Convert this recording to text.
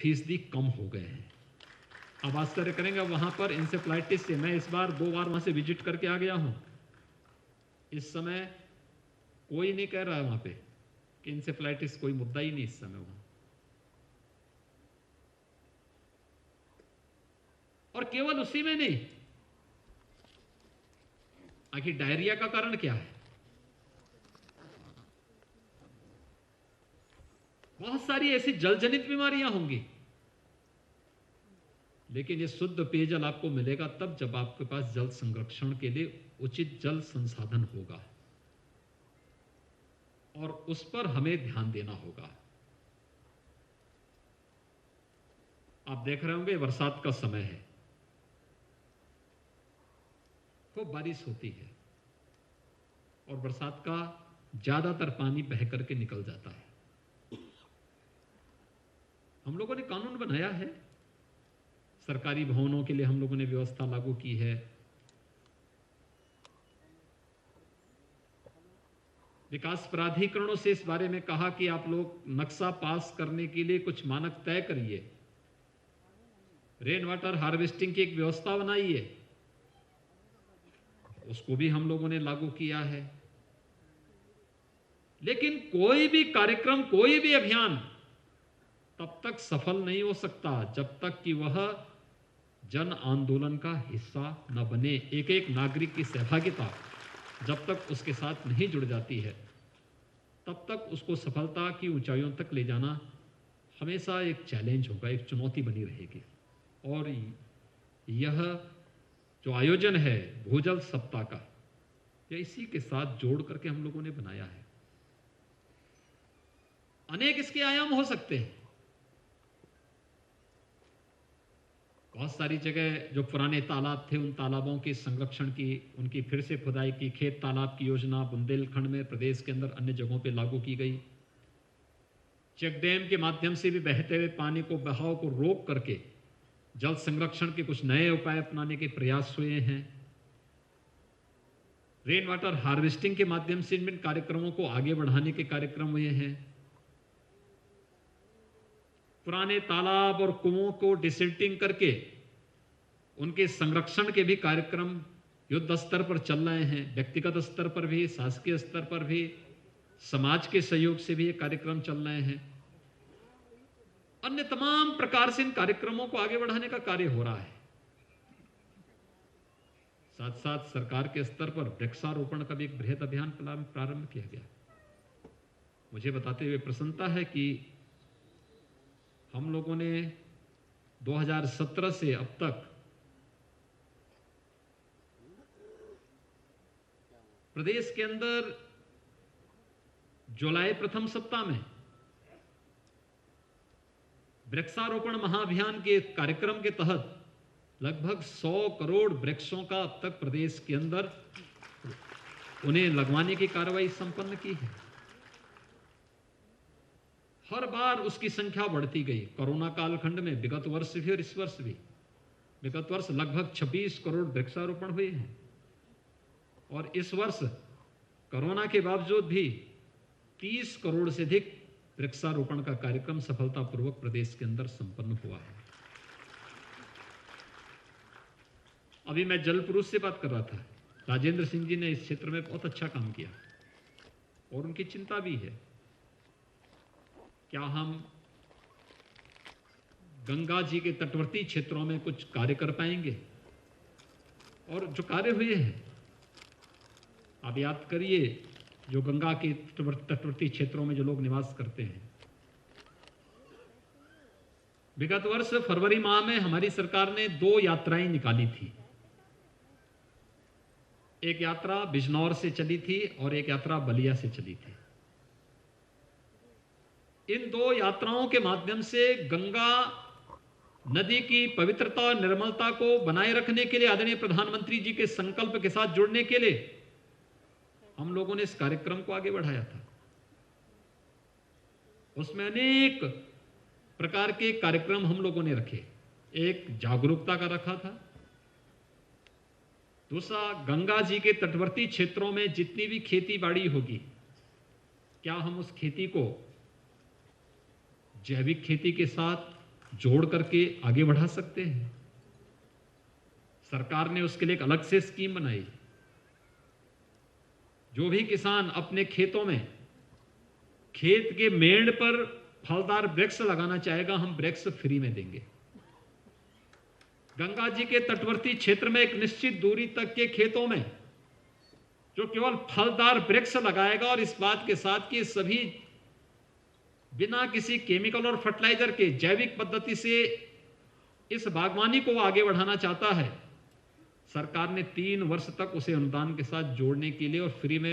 फीसदी कम हो गए हैं। आप आश्चर्य करेंगे, वहां पर इंसेफ्लाइटिस से मैं इस बार 2 बार वहां से विजिट करके आ गया हूं। इस समय कोई नहीं कह रहा है वहां पे कि इंसेफ्लाइटिस कोई मुद्दा ही नहीं इस समय वहां। और केवल उसी में नहीं, आखिर डायरिया का कारण क्या है? बहुत सारी ऐसी जलजनित बीमारियां होंगी, लेकिन ये शुद्ध पेयजल आपको मिलेगा तब जब आपके पास जल संरक्षण के लिए उचित जल संसाधन होगा, और उस पर हमें ध्यान देना होगा। आप देख रहे होंगे बरसात का समय है, खूब बारिश होती है और बरसात का ज्यादातर पानी बह करके निकल जाता है। हम लोगों ने कानून बनाया है, सरकारी भवनों के लिए हम लोगों ने व्यवस्था लागू की है, विकास प्राधिकरणों से इस बारे में कहा कि आप लोग नक्शा पास करने के लिए कुछ मानक तय करिए, रेन वाटर हार्वेस्टिंग की एक व्यवस्था बनाइए, उसको भी हम लोगों ने लागू किया है। लेकिन कोई भी कार्यक्रम, कोई भी अभियान तब तक सफल नहीं हो सकता जब तक कि वह जन आंदोलन का हिस्सा न बने। एक एक नागरिक की सहभागिता जब तक उसके साथ नहीं जुड़ जाती है, तब तक उसको सफलता की ऊंचाइयों तक ले जाना हमेशा एक चैलेंज होगा, एक चुनौती बनी रहेगी। और यह जो आयोजन है भूजल सप्ताह का, यह इसी के साथ जोड़ करके हम लोगों ने बनाया है। अनेक इसके आयाम हो सकते हैं। बहुत सारी जगह जो पुराने तालाब थे, उन तालाबों के संरक्षण की, उनकी फिर से खुदाई की, खेत तालाब की योजना बुंदेलखंड में, प्रदेश के अंदर अन्य जगहों पे लागू की गई। चेक डैम के माध्यम से भी बहते हुए पानी को, बहाव को रोक करके जल संरक्षण के कुछ नए उपाय अपनाने के प्रयास हुए हैं। रेन वाटर हार्वेस्टिंग के माध्यम से इन कार्यक्रमों को आगे बढ़ाने के कार्यक्रम हुए हैं। पुराने तालाब और कुओं को डिसिल्टिंग करके उनके संरक्षण के भी कार्यक्रम युद्ध स्तर पर चल रहे हैं, व्यक्तिगत स्तर पर भी, शासकीय स्तर पर भी, समाज के सहयोग से भी ये कार्यक्रम चल रहे हैं। अन्य तमाम प्रकार से इन कार्यक्रमों को आगे बढ़ाने का कार्य हो रहा है। साथ साथ सरकार के स्तर पर वृक्षारोपण का भी एक बृहद अभियान प्रारंभ किया गया। मुझे बताते हुए प्रसन्नता है कि हम लोगों ने 2017 से अब तक प्रदेश के अंदर जुलाई प्रथम सप्ताह में वृक्षारोपण महाअभियान के कार्यक्रम के तहत लगभग 100 करोड़ वृक्षों का अब तक प्रदेश के अंदर उन्हें लगवाने की कार्रवाई संपन्न की है। हर बार उसकी संख्या बढ़ती गई। कोरोना कालखंड में विगत वर्ष भी और इस वर्ष भी, विगत वर्ष लगभग 26 करोड़ वृक्षारोपण हुए हैं, और इस वर्ष कोरोना के बावजूद भी 30 करोड़ से अधिक वृक्षारोपण का कार्यक्रम सफलतापूर्वक प्रदेश के अंदर संपन्न हुआ है। अभी मैं जल पुरुष से बात कर रहा था, राजेंद्र सिंह जी ने इस क्षेत्र में बहुत अच्छा काम किया और उनकी चिंता भी है, क्या हम गंगा जी के तटवर्ती क्षेत्रों में कुछ कार्य कर पाएंगे। और जो कार्य हुए हैं, आप याद करिए, जो गंगा के तटवर्ती क्षेत्रों में जो लोग निवास करते हैं, विगत वर्ष फरवरी माह में हमारी सरकार ने 2 यात्राएं निकाली थी। एक यात्रा बिजनौर से चली थी और एक यात्रा बलिया से चली थी। इन 2 यात्राओं के माध्यम से गंगा नदी की पवित्रता और निर्मलता को बनाए रखने के लिए, आदरणीय प्रधानमंत्री जी के संकल्प के साथ जुड़ने के लिए हम लोगों ने इस कार्यक्रम को आगे बढ़ाया था। उसमें अनेक प्रकार के कार्यक्रम हम लोगों ने रखे। एक जागरूकता का रखा था, दूसरा गंगा जी के तटवर्ती क्षेत्रों में जितनी भी खेती बाड़ी होगी, क्या हम उस खेती को जैविक खेती के साथ जोड़ करके आगे बढ़ा सकते हैं। सरकार ने उसके लिए एक अलग से स्कीम बनाई। जो भी किसान अपने खेतों में खेत के मेड़ पर फलदार वृक्ष लगाना चाहेगा, हम वृक्ष फ्री में देंगे। गंगा जी के तटवर्ती क्षेत्र में एक निश्चित दूरी तक के खेतों में जो केवल फलदार वृक्ष लगाएगा और इस बात के साथ कि सभी बिना किसी केमिकल और फर्टिलाइजर के जैविक पद्धति से इस बागवानी को आगे बढ़ाना चाहता है, सरकार ने 3 वर्ष तक उसे अनुदान के साथ जोड़ने के लिए और फ्री में